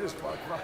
Alles Quark war.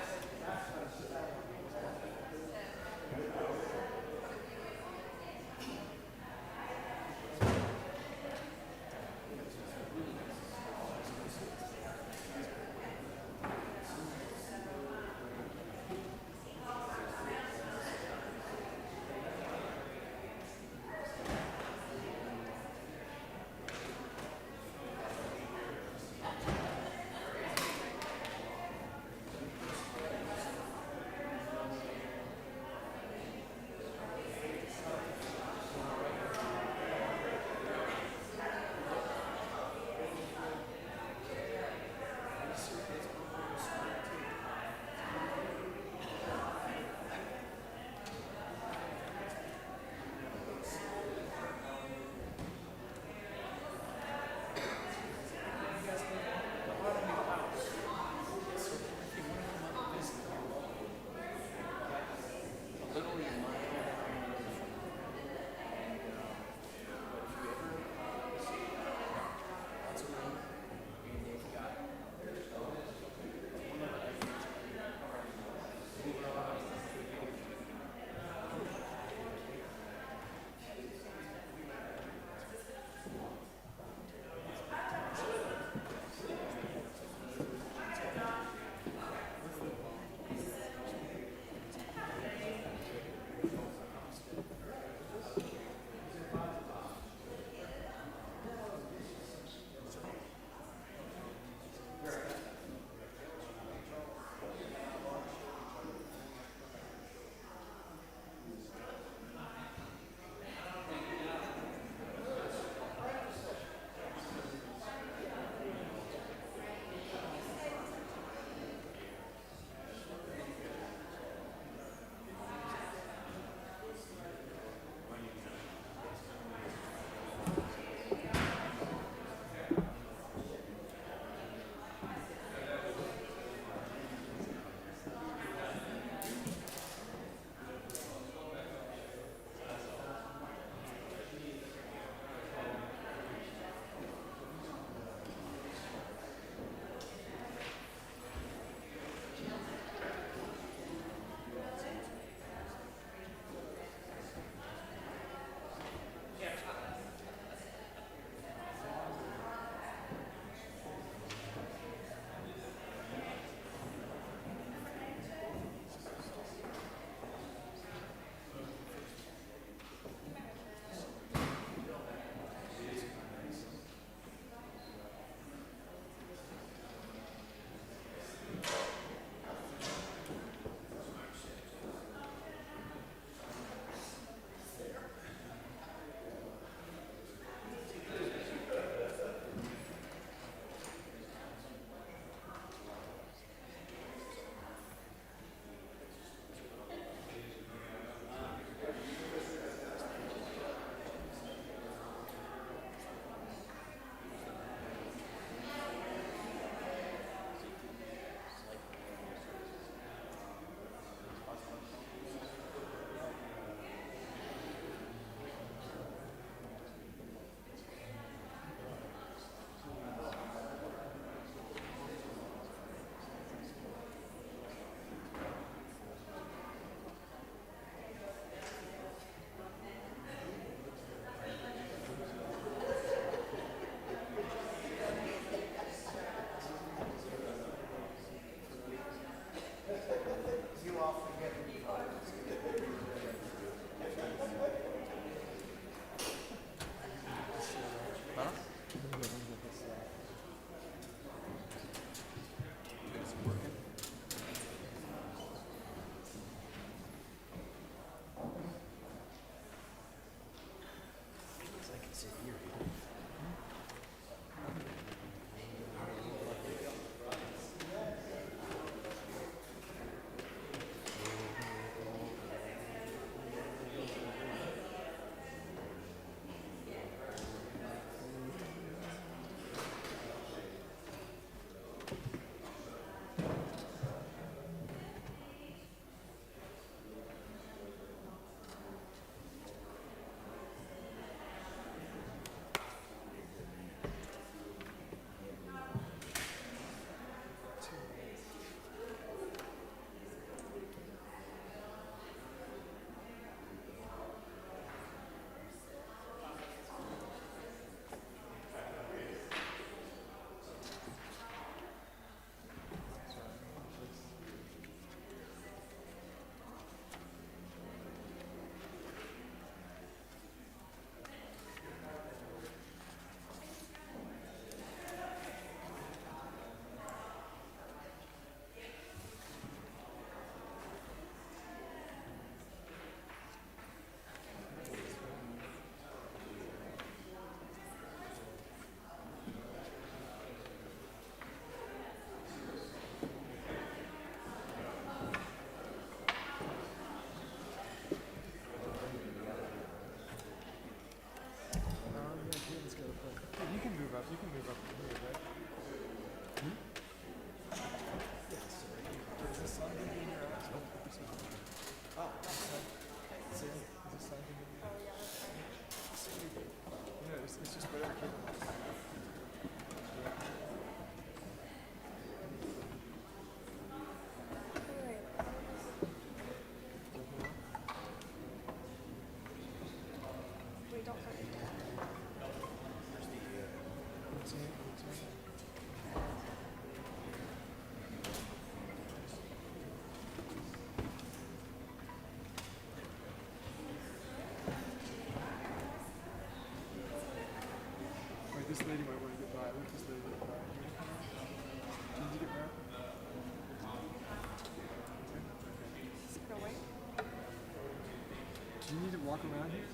walk around here?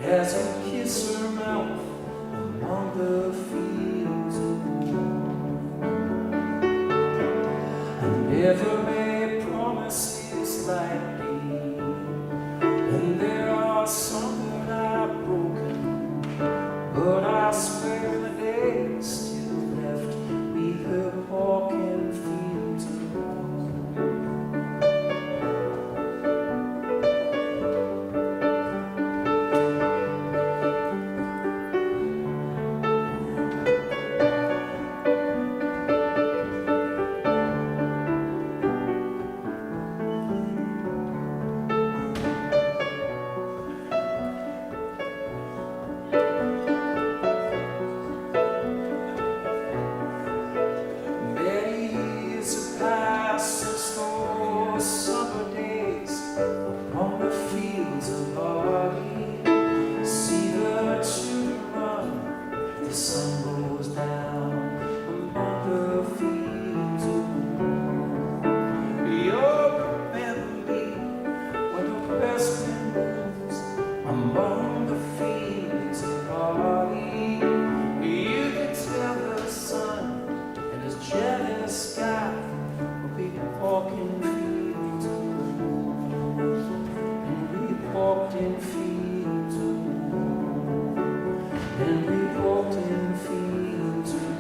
as you kiss her mouth among the fields of war. I never made promises like these, and there are some that I've broken, but I swear the day still left me her walking fields of war. Summer days on the fields of barley, see the children run, the sun goes down among the fields of war. You'll remember me when the west wind moves among the fields of barley. You can tell the sun and his jealous sky will be walking fields of war, and we walked in fields of war, and we walked in fields of war.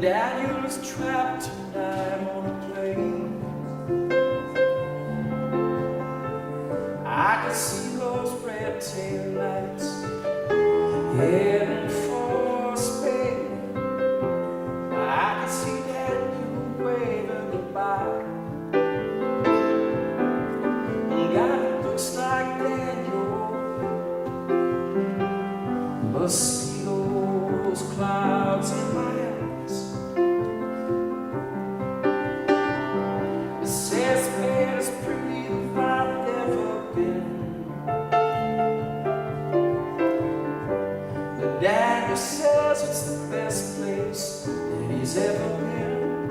Daniel's trapped tonight on a plane. I can see those red tail lights heading for Spain. I can see Daniel waving goodbye. God, it looks like Daniel must see those clouds in my eyes. Daniel says it's the best place that he's ever been.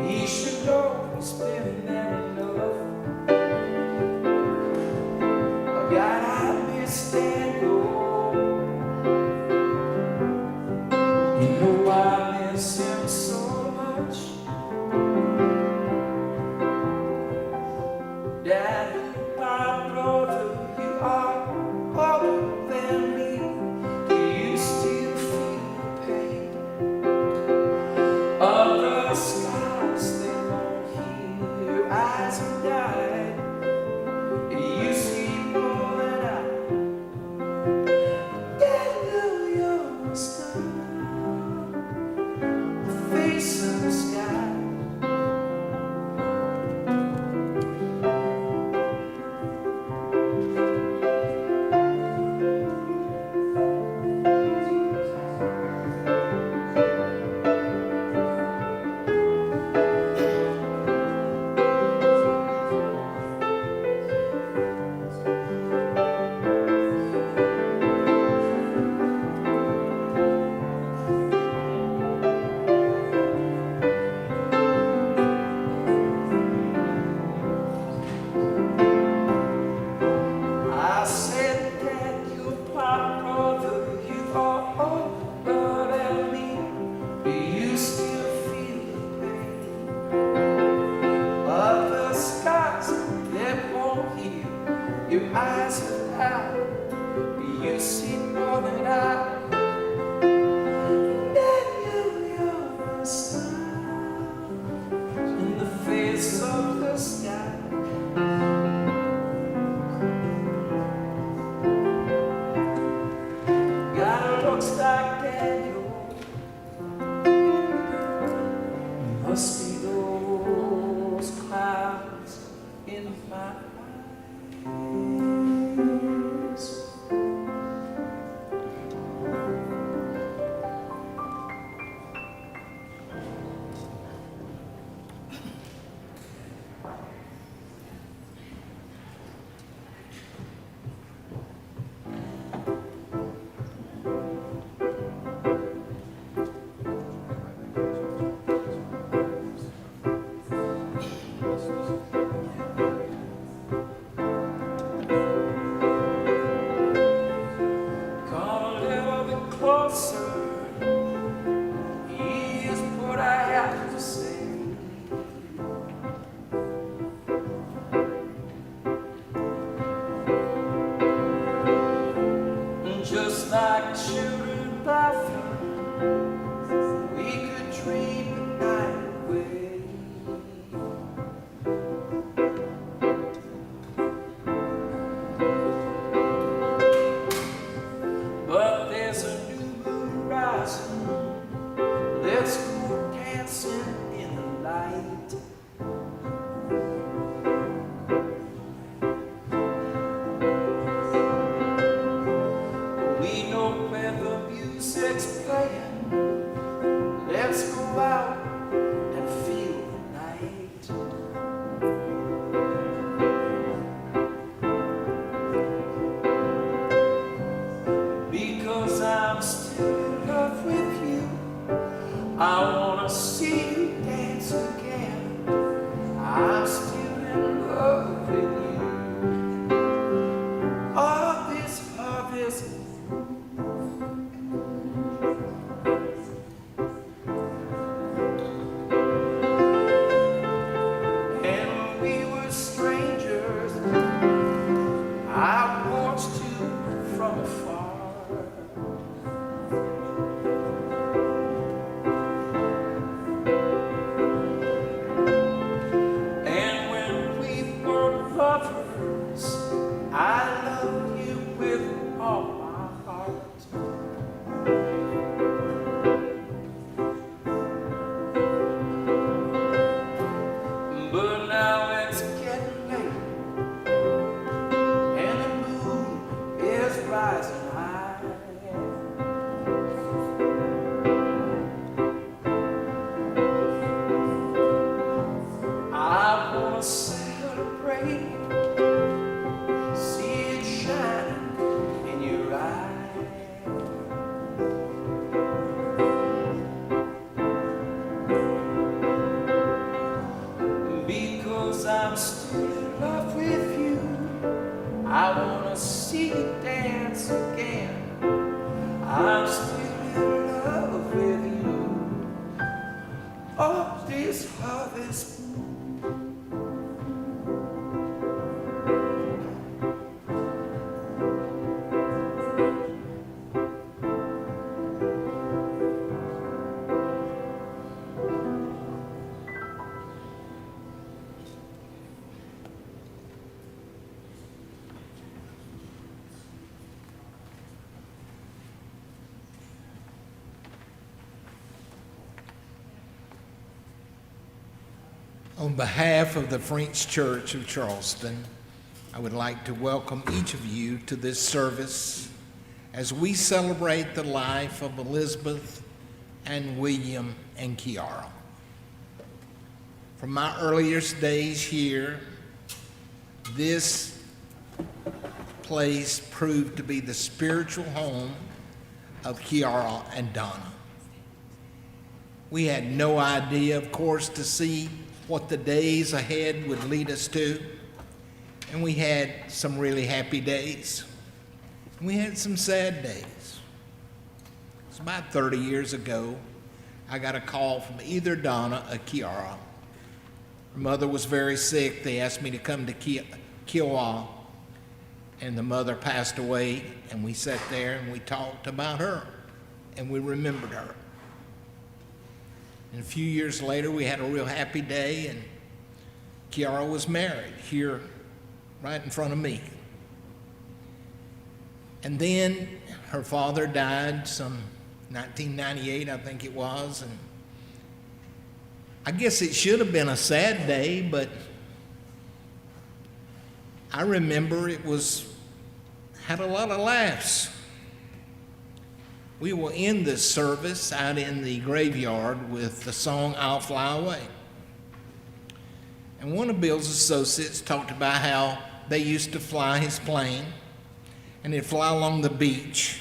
He should know he's been there enough. God, I miss Daniel. You know I miss him so much. Daniel, my brother, you are older than me. Do you still feel the pain of the scars they won't heal? Your eyes have died. You see more than I. Daniel, you're a star, the face of the sky. Your eyes are out, you see more than I. Daniel, you're a star in the face face of the sky. God looks like Daniel, must be those clouds in my eyes. Come a little bit closer, here's what I have to say. Just like children laughing, we could dream the night away. But there's a new moon rising, let's go dancing in the light. We know where the music's playing, let's go out and feel the night. Because I'm still in love with you, I wanna see you dance again. I'm still in love with you. All this love is and when we were strangers, I watched you from afar. And when we were lovers, I loved you with all my heart. But now it's getting late, and the moon is rising high. I wanna celebrate, see it shining in your eyes. Because I'm still in love with you, I wanna see you dance again. I'm still in love with you. Oh, this love is On behalf of the French Church of Charleston, I would like to welcome each of you to this service as we celebrate the life of Elizabeth and William and Kiara. From my earliest days here, this place proved to be the spiritual home of Kiara and Donna. We had no idea, of course, to see what the days ahead would lead us to. And we had some really happy days. We had some sad days. It's about 30 years ago, I got a call from either Donna or Kiara. Her mother was very sick. They asked me to come to Kiowa, and the mother passed away, and we sat there and we talked about her, and we remembered her. And a few years later, we had a real happy day, and Kiara was married here right in front of me. And then her father died some 1998, I think it was, and I guess it should have been a sad day, but I remember it had a lot of laughs. We will end this service out in the graveyard with the song, I'll Fly Away. And one of Bill's associates talked about how they used to fly his plane, and they'd fly along the beach.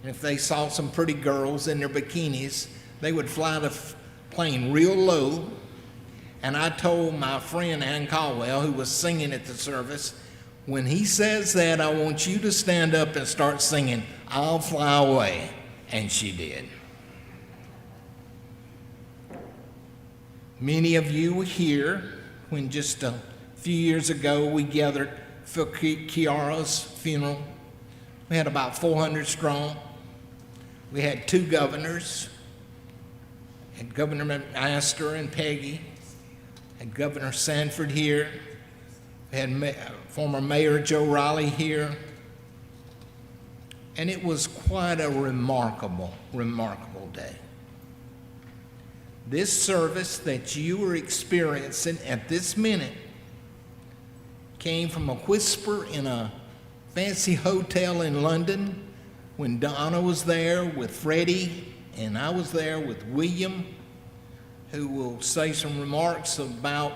And if they saw some pretty girls in their bikinis, they would fly the plane real low. And I told my friend Ann Caldwell, who was singing at the service, when he says that, I want you to stand up and start singing, I'll Fly Away. And she did. Many of you were here when just a few years ago we gathered for Kiara's funeral. We had about 400 strong. We had 2 governors, had Governor McMaster and Peggy, had Governor Sanford here, we had former Mayor Joe Riley here, and it was quite a remarkable day. This service that you are experiencing at this minute came from a whisper in a fancy hotel in London when Donna was there with Freddie, and I was there with William, who will say some remarks about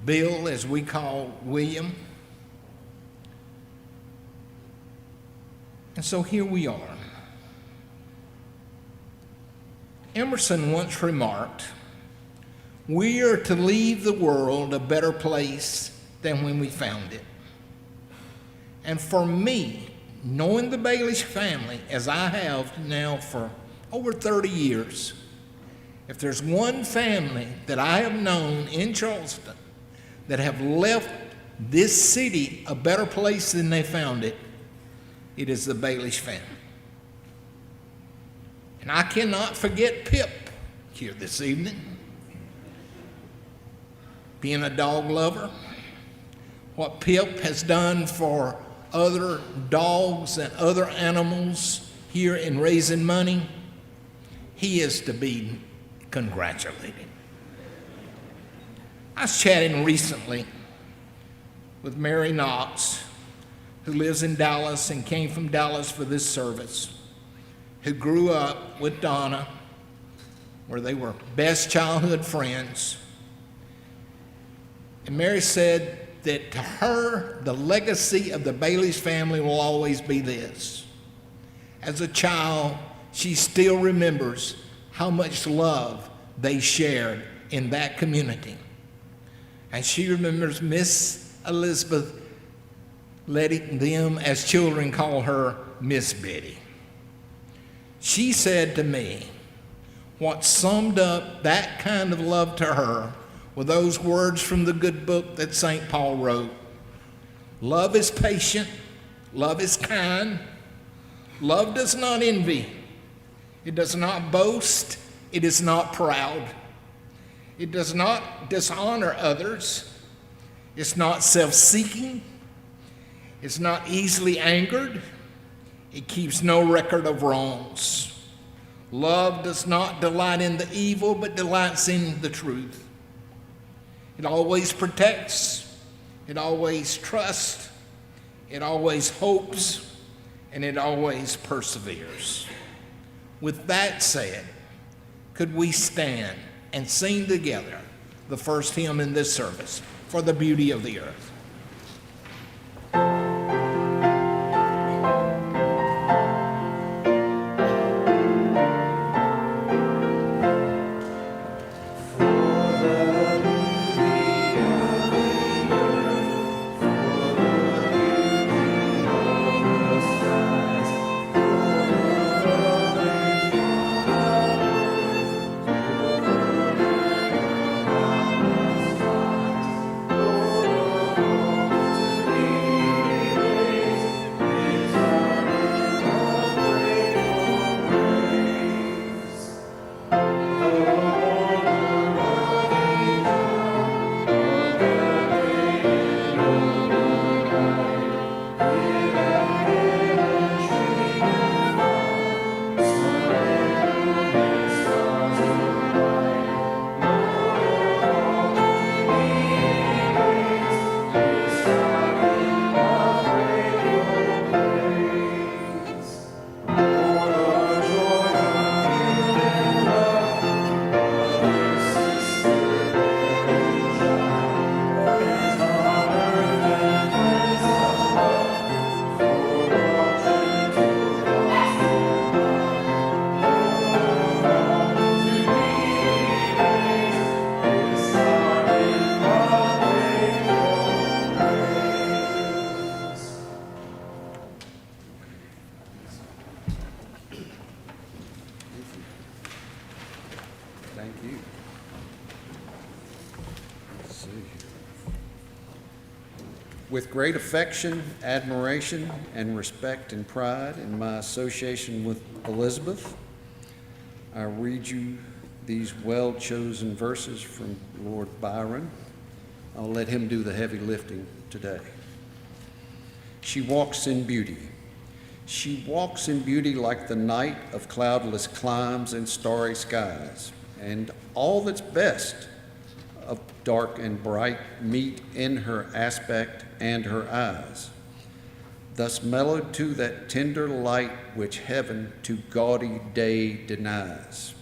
Bill, as we call William. And so here we are. Emerson once remarked, we are to leave the world a better place than when we found it. And for me, knowing the Baelish family as I have now for over 30 years, if there's one family that I have known in Charleston that have left this city a better place than they found it, it is the Baelish family. And I cannot forget Pip here this evening. Being a dog lover, what Pip has done for other dogs and other animals here in raising money, he is to be congratulated. I was chatting recently with Mary Knox, who lives in Dallas and came from Dallas for this service, who grew up with Donna, where they were best childhood friends. And Mary said that to her, the legacy of the Baelish family will always be this. As a child, she still remembers how much love they shared in that community. And she remembers Miss Elizabeth letting them, as children, call her Miss Betty. She said to me, what summed up that kind of love to her were those words from the good book that St. Paul wrote. Love is patient, love is kind, love does not envy, it does not boast, it is not proud, it does not dishonor others, it's not self-seeking, it's not easily angered, it keeps no record of wrongs. Love does not delight in the evil, but delights in the truth. It always protects, it always trusts, it always hopes, and it always perseveres. With that said, could we stand and sing together the first hymn in this service, For the Beauty of the Earth? Oh With great affection, admiration, and respect and pride in my association with Elizabeth, I read you these well-chosen verses from Lord Byron. I'll let him do the heavy lifting today. She walks in beauty. She walks in beauty like the night of cloudless climes and starry skies, and all that's best of dark and bright meet in her aspect and her eyes, thus mellowed to that tender light which heaven to gaudy day denies.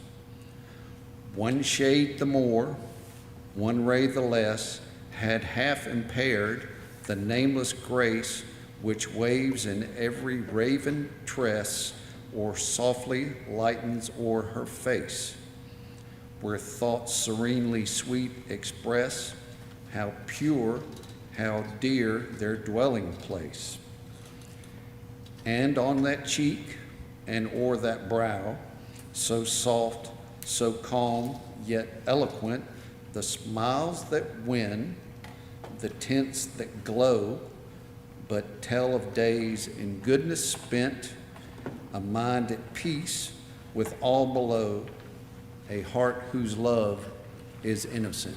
One shade the more, one ray the less, had half impaired the nameless grace which waves in every raven tress or softly lightens o'er her face, where thoughts serenely sweet express how pure, how dear their dwelling place. And on that cheek and o'er that brow, so soft, so calm, yet eloquent, the smiles that win, the tints that glow, but tell of days in goodness spent, a mind at peace with all below, a heart whose love is innocent.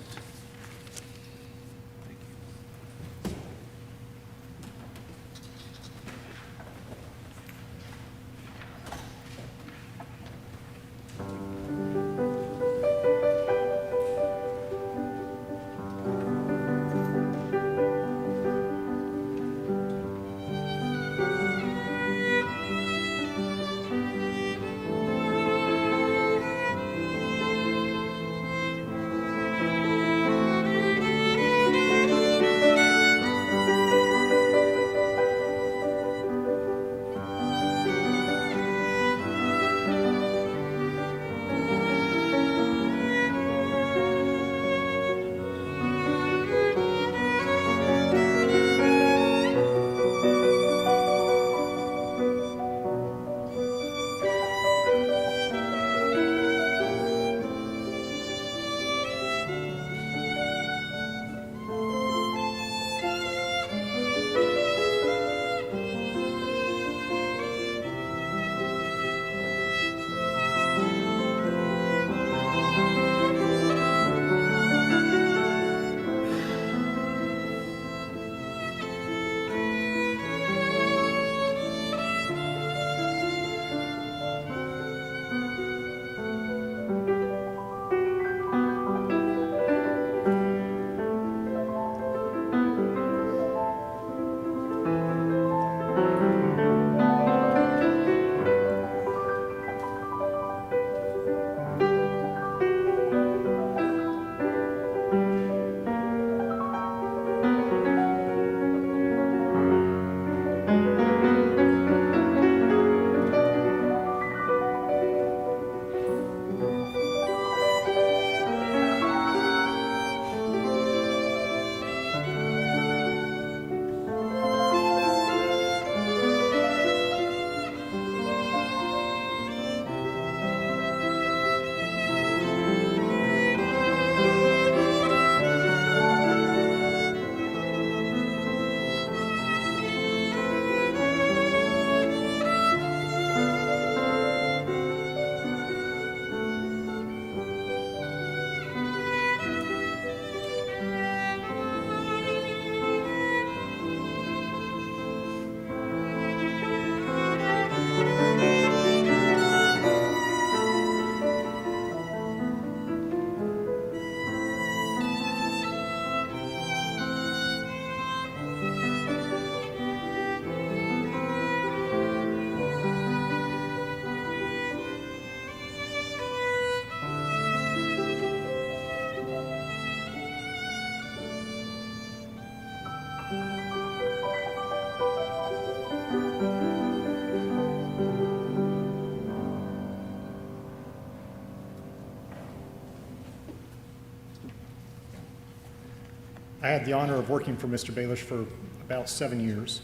I had the honor of working for Mr. Baelish for about 7 years.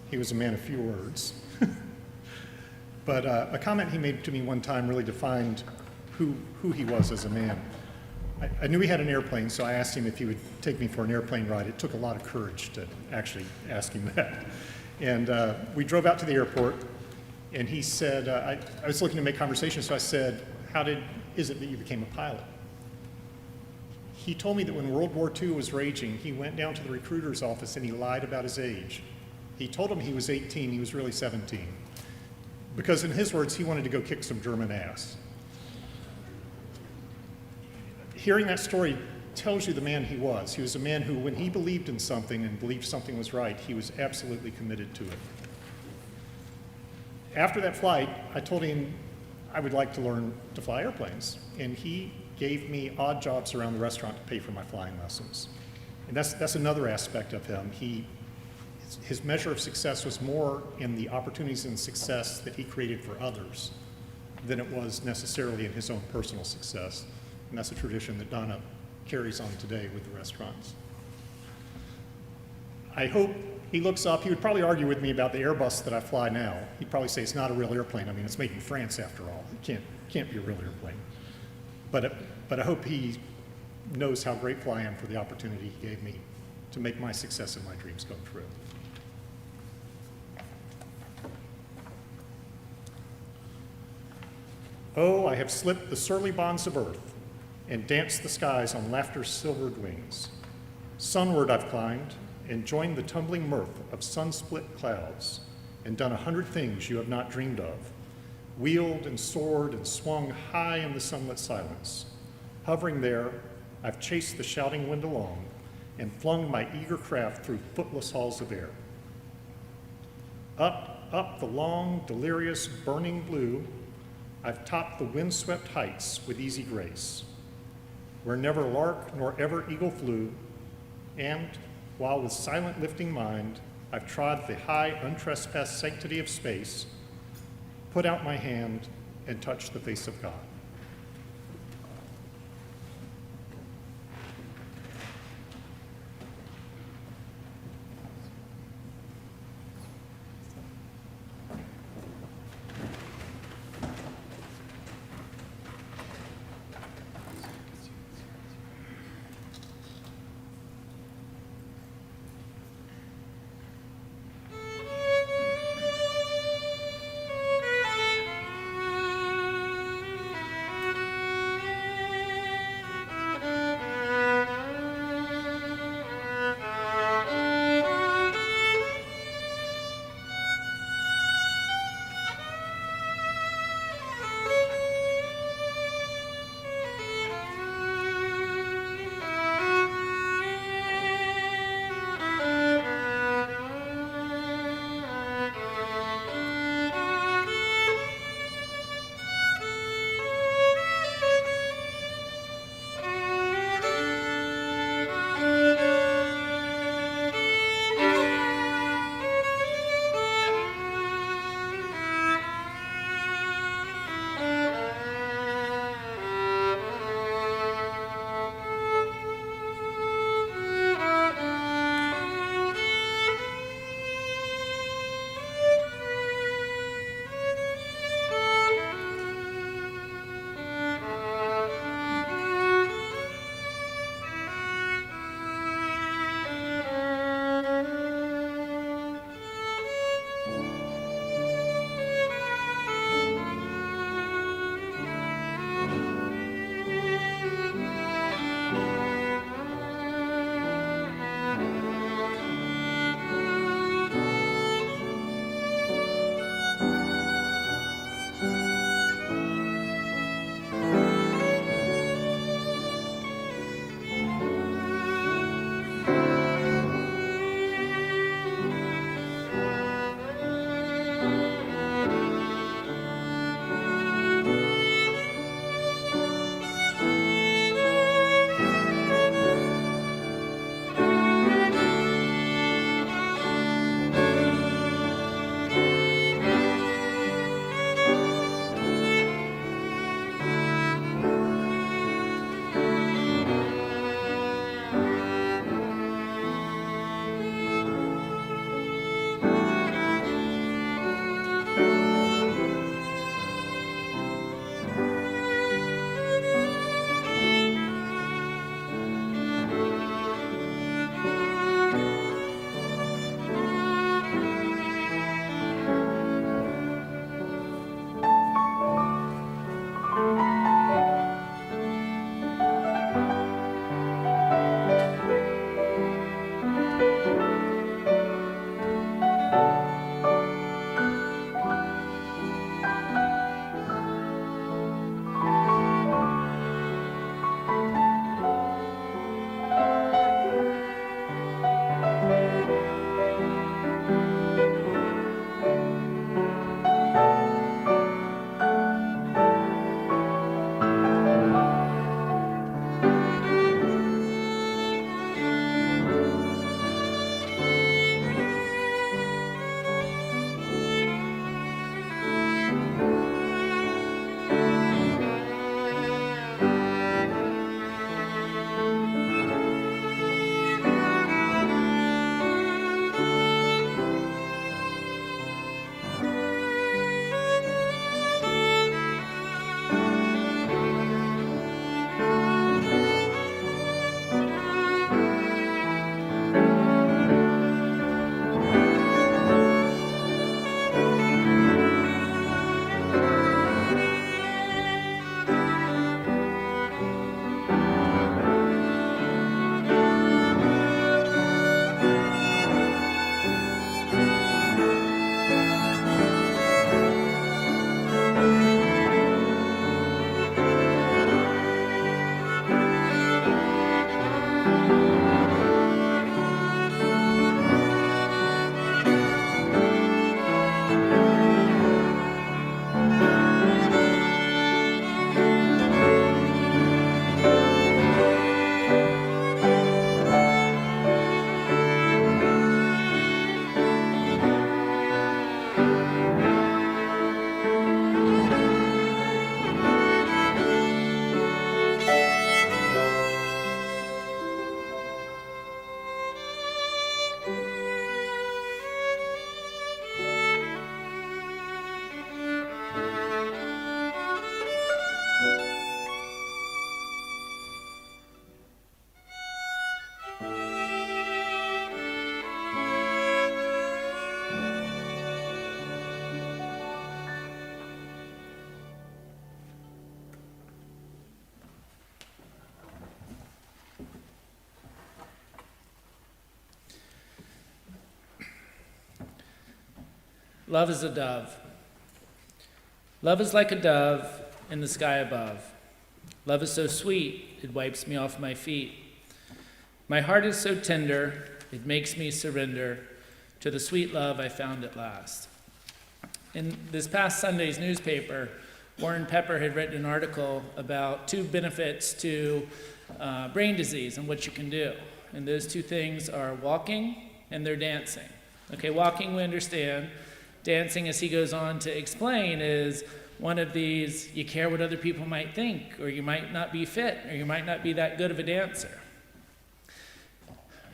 He was a man of few words. But a comment he made to me one time really defined who he was as a man. I knew he had an airplane, so I asked him if he would take me for an airplane ride. It took a lot of courage to actually ask him that. And we drove out to the airport, and he said, I was looking to make conversation, so I said, is it that you became a pilot? He told me that when World War II was raging, he went down to the recruiter's office and he lied about his age. He told him he was 18, he was really 17. Because in his words, he wanted to go kick some German ass. Hearing that story tells you the man he was. He was a man who, when he believed in something and believed something was right, he was absolutely committed to it. After that flight, I told him I would like to learn to fly airplanes. And he gave me odd jobs around the restaurant to pay for my flying lessons. And that's another aspect of him. His measure of success was more in the opportunities and success that he created for others than it was necessarily in his own personal success. And that's a tradition that Donna carries on today with the restaurants. I hope he looks up. He would probably argue with me about the Airbus that I fly now. He'd probably say it's not a real airplane. I mean, it's made in France after all. It can't be a real airplane. But I hope he knows how grateful I am for the opportunity he gave me to make my success and my dreams come true. Oh, I have slipped the surly bonds of earth and danced the skies on laughter's silvered wings. Sunward I've climbed and joined the tumbling mirth of sun-split clouds and done 100 things you have not dreamed of, wheeled and soared and swung high in the sunlit silence. Hovering there, I've chased the shouting wind along and flung my eager craft through footless halls of air. Up the long, delirious, burning blue, I've topped the windswept heights with easy grace, where never lark nor ever eagle flew, and while with silent lifting mind I've trod the high, untrespassed sanctity of space, put out my hand and touched the face of God. Love is a dove. Love is like a dove in the sky above. Love is so sweet, it wipes me off my feet. My heart is so tender, it makes me surrender to the sweet love I found at last. In this past Sunday's newspaper, Warren Pepper had written an article about 2 benefits to brain disease and what you can do. And those 2 things are walking and they're dancing. Okay, walking we understand. Dancing, as he goes on to explain, is one of these, you care what other people might think, or you might not be fit, or you might not be that good of a dancer.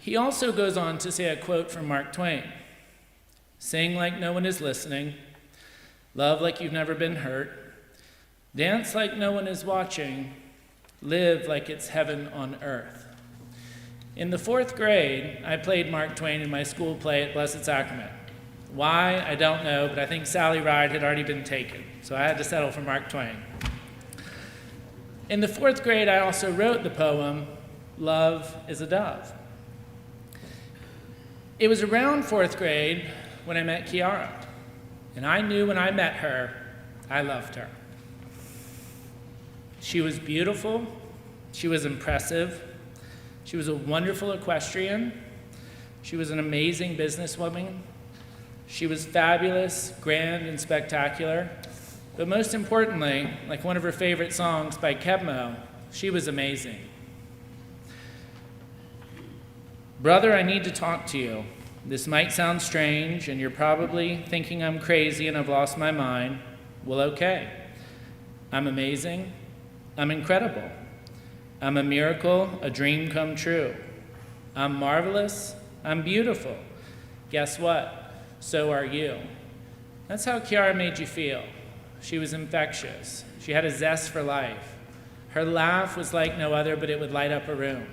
He also goes on to say a quote from Mark Twain. Sing like no one is listening. Love like you've never been hurt. Dance like no one is watching. Live like it's heaven on earth. In the 4th grade, I played Mark Twain in my school play at Blessed Sacrament. Why, I don't know, but I think Sally Ride had already been taken, so I had to settle for Mark Twain. In the 4th grade, I also wrote the poem, Love is a Dove. It was around 4th grade when I met Kiara, and I knew when I met her, I loved her. She was beautiful, she was impressive, she was a wonderful equestrian, she was an amazing businesswoman, she was fabulous, grand, and spectacular, but most importantly, like one of her favorite songs by Kebmo, she was amazing. Brother, I need to talk to you. This might sound strange, and you're probably thinking I'm crazy and I've lost my mind. Well, okay. I'm amazing. I'm incredible. I'm a miracle, a dream come true. I'm marvelous. I'm beautiful. Guess what? So are you. That's how Kiara made you feel. She was infectious. She had a zest for life. Her laugh was like no other, but it would light up a room.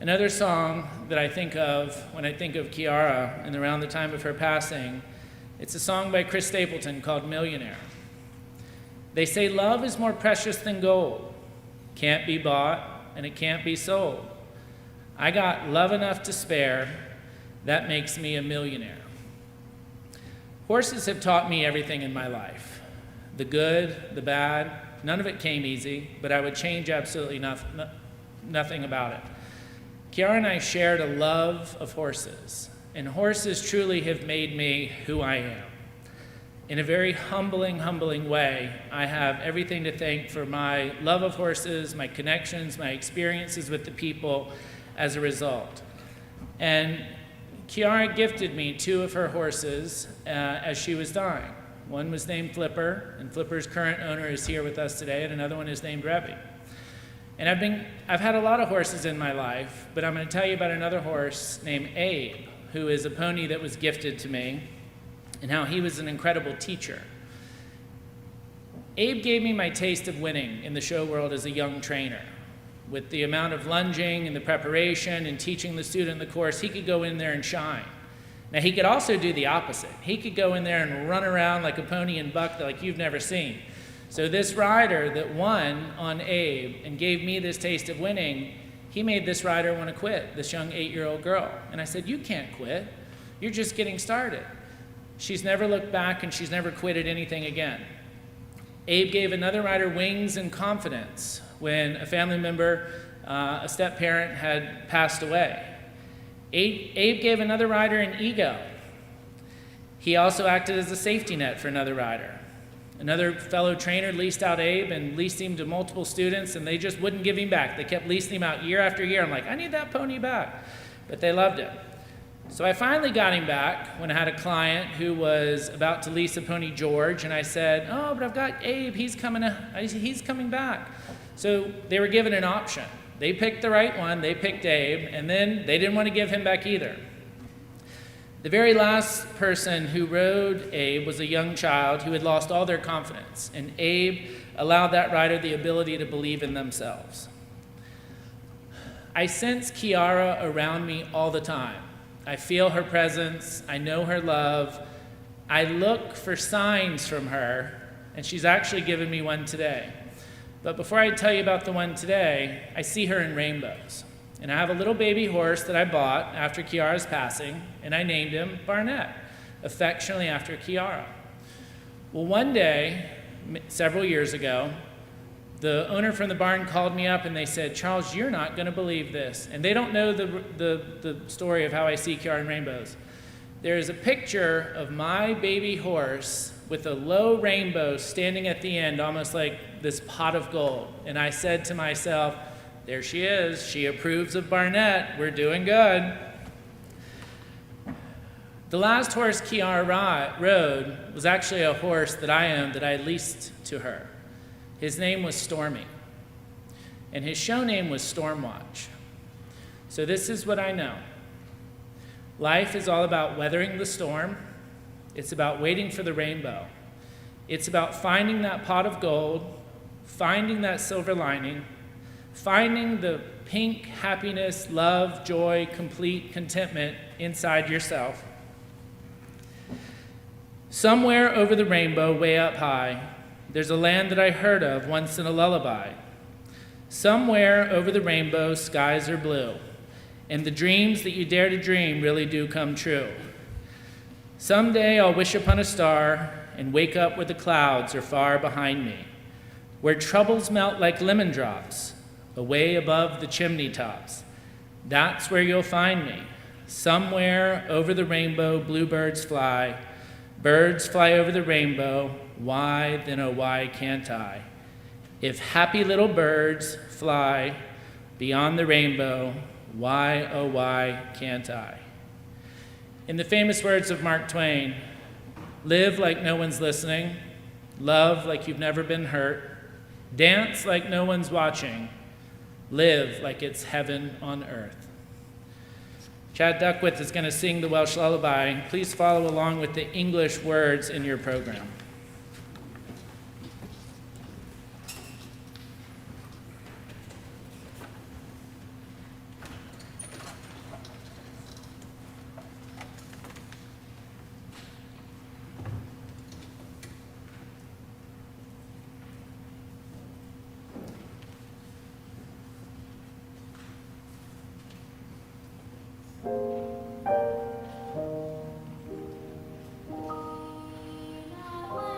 Another song that I think of when I think of Kiara and around the time of her passing, it's a song by Chris Stapleton called Millionaire. They say love is more precious than gold. Can't be bought and it can't be sold. I got love enough to spare. That makes me a millionaire. Horses have taught me everything in my life. The good, the bad, none of it came easy, but I would change absolutely nothing about it. Kiara and I shared a love of horses, and horses truly have made me who I am. In a very humbling way, I have everything to thank for my love of horses, my connections, my experiences with the people as a result. And Kiara gifted me 2 of her horses as she was dying. One was named Flipper, and Flipper's current owner is here with us today, and another one is named Rebby. And I've had a lot of horses in my life, but I'm going to tell you about another horse named Abe, who is a pony that was gifted to me, and how he was an incredible teacher. Abe gave me my taste of winning in the show world as a young trainer. With the amount of lunging and the preparation and teaching the student the course, he could go in there and shine. Now, he could also do the opposite. He could go in there and run around like a pony and buck like you've never seen. So this rider that won on Abe and gave me this taste of winning, he made this rider want to quit, this young 8-year-old girl. And I said, you can't quit. You're just getting started. She's never looked back and she's never quitted anything again. Abe gave another rider wings and confidence when a family member, a step-parent, had passed away. Abe gave another rider an ego. He also acted as a safety net for another rider. Another fellow trainer leased out Abe and leased him to multiple students, and they just wouldn't give him back. They kept leasing him out year after year. I'm like, I need that pony back. But they loved him. So I finally got him back when I had a client who was about to lease a pony, George, and I said, oh, but I've got Abe, he's coming back. So they were given an option. They picked the right one, they picked Abe, and then they didn't want to give him back either. The very last person who rode Abe was a young child who had lost all their confidence, and Abe allowed that rider the ability to believe in themselves. I sense Kiara around me all the time. I feel her presence, I know her love, I look for signs from her, and she's actually given me one today. But before I tell you about the one today, I see her in rainbows. And I have a little baby horse that I bought after Kiara's passing, and I named him Barnett. affectionately after Kiara. Well, one day, several years ago, the owner from the barn called me up and they said, Charles, you're not going to believe this. And they don't know the story of how I see Kiara in rainbows. There is a picture of my baby horse with a low rainbow standing at the end, almost like this pot of gold. And I said to myself, there she is. She approves of Barnett. We're doing good. The last horse Kiara rode was actually a horse that I owned that I leased to her. His name was Stormy, and his show name was Stormwatch. So this is what I know. Life is all about weathering the storm. It's about waiting for the rainbow. It's about finding that pot of gold, finding that silver lining, finding the pink happiness, love, joy, complete contentment inside yourself. Somewhere over the rainbow, way up high, there's a land that I heard of once in a lullaby. Somewhere over the rainbow, skies are blue, and the dreams that you dare to dream really do come true. Someday I'll wish upon a star and wake up where the clouds are far behind me, where troubles melt like lemon drops away above the chimney tops. That's where you'll find me. Somewhere over the rainbow, bluebirds fly. Birds fly over the rainbow. Why, then, oh, why can't I? If happy little birds fly beyond the rainbow, why, oh, why can't I? In the famous words of Mark Twain, live like no one's listening, love like you've never been hurt, dance like no one's watching, live like it's heaven on earth. Chad Duckworth is going to sing the Welsh lullaby. Please follow along with the English words in your program. When I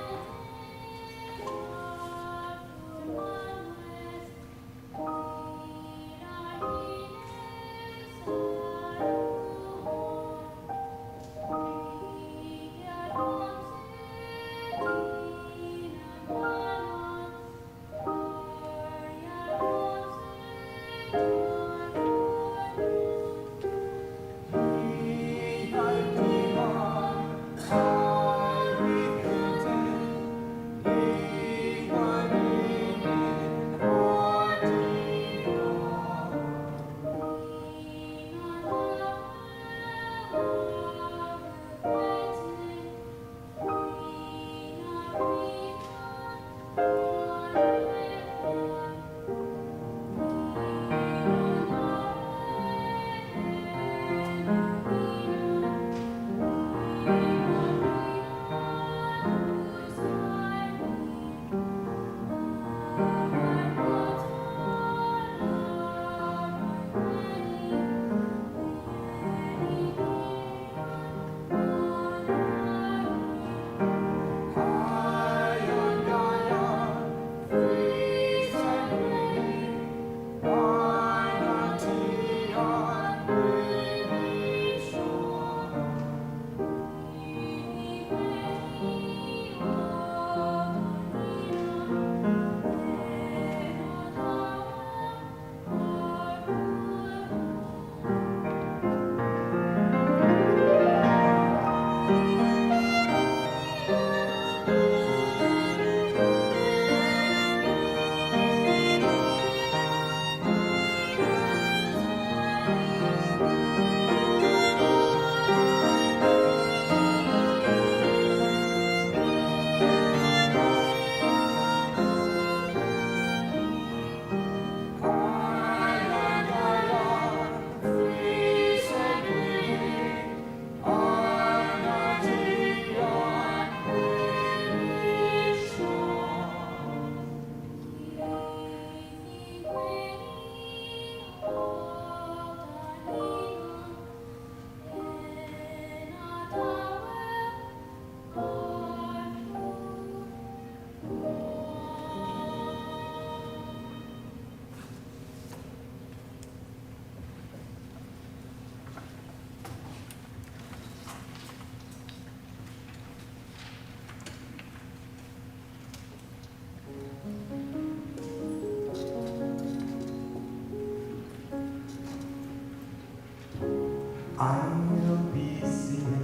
I'll be seeing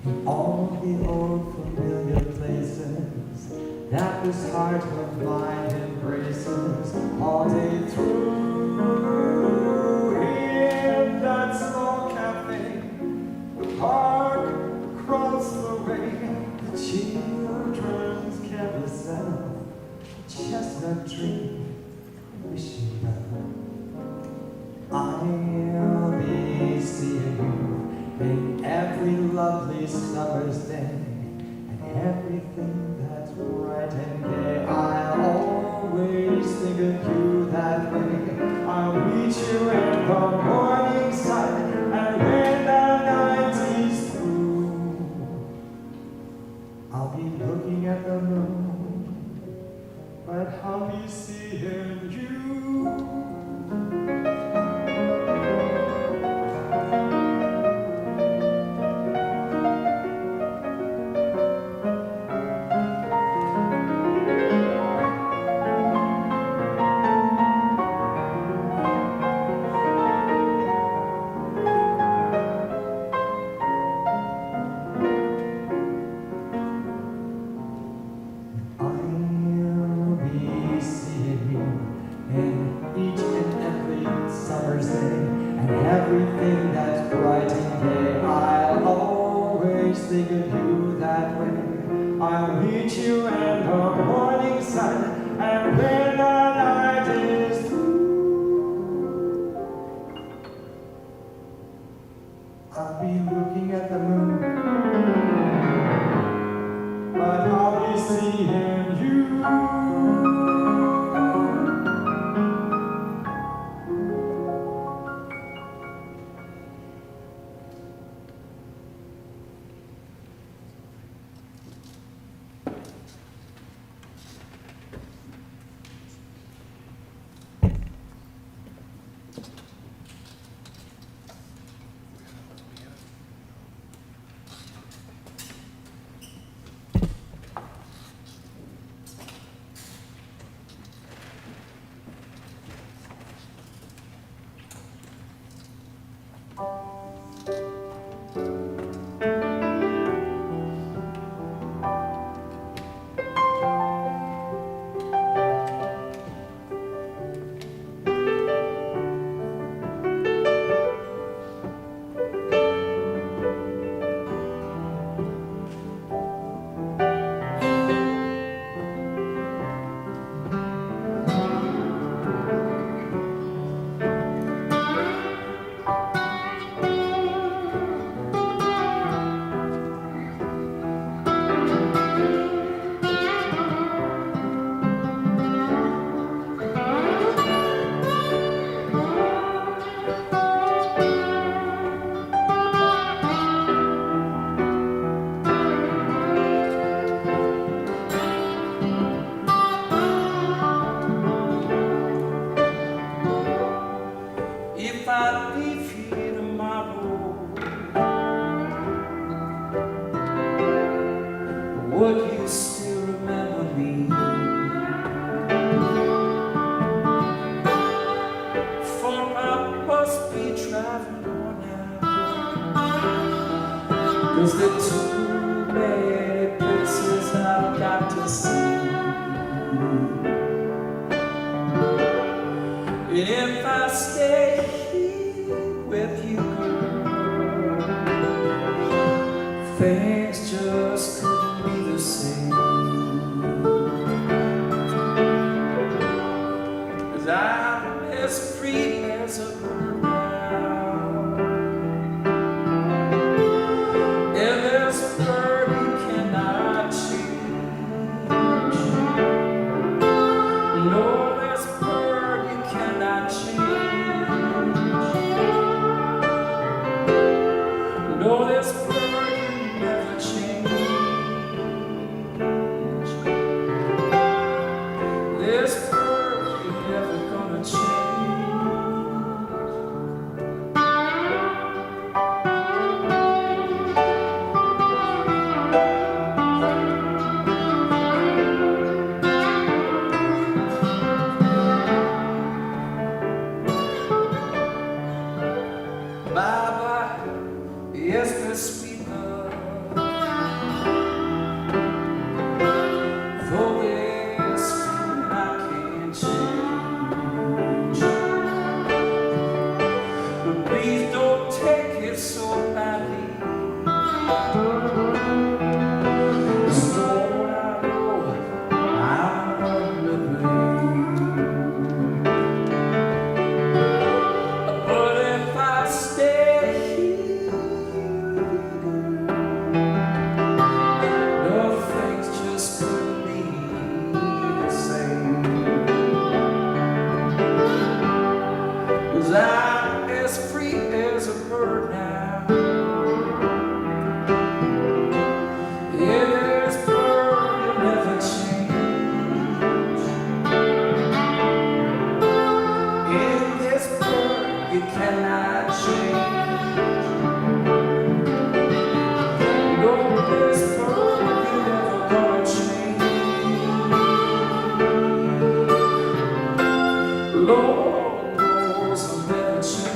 you in all the old familiar places that this heart of mine embraces all day through. In that small cafe, the park across the way, the children's carousel, chestnut tree, wishing well. I'll be seeing you in every lovely summer's day, and everything that's bright and gay. I'll always think of you that way. I'll meet you in the morning sun, and when the night is through, I'll be looking at the moon, but I'll be seeing you. I'll be seeing you in each and every summer's day, and everything that's bright and gay. I'll always think of you that way. I'll meet you in the morning sun, and when the night is through, I'll be looking at the moon, but I'll be seeing you. If I leave here tomorrow, would you still remember me? For I must be traveling on now, 'cause there are too many places I've got to see. And if I stay here with you, things just couldn't be the same. 'Cause I'm as free as a bird now, and this bird you cannot change. No, this bird you cannot change. No, this bird you never change. This bird you're never gonna change. I'm as free as a bird now. In this bird you'll never change. In this bird you cannot change. No, this bird you're never gonna change. Lord knows I'll never change.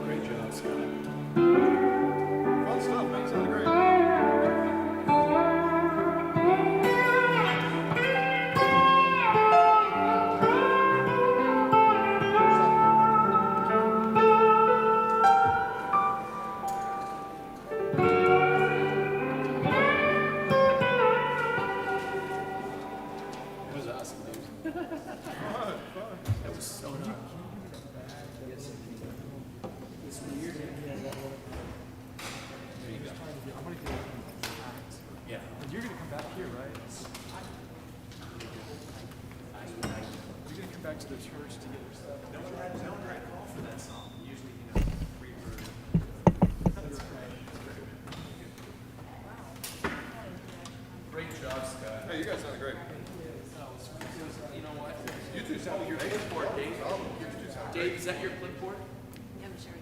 Great job, Scott. Fun stuff, man. Sounded great. It was awesome, dude. That was so nice. Yeah. You're gonna come back here, right? You're gonna come back to the church to get your stuff. No one had a call for that song. Usually, reverb. Great job, Scott. Hey, you guys sounded great. You know what? You two sounded great. Dave, is that your clipboard? I'm sure.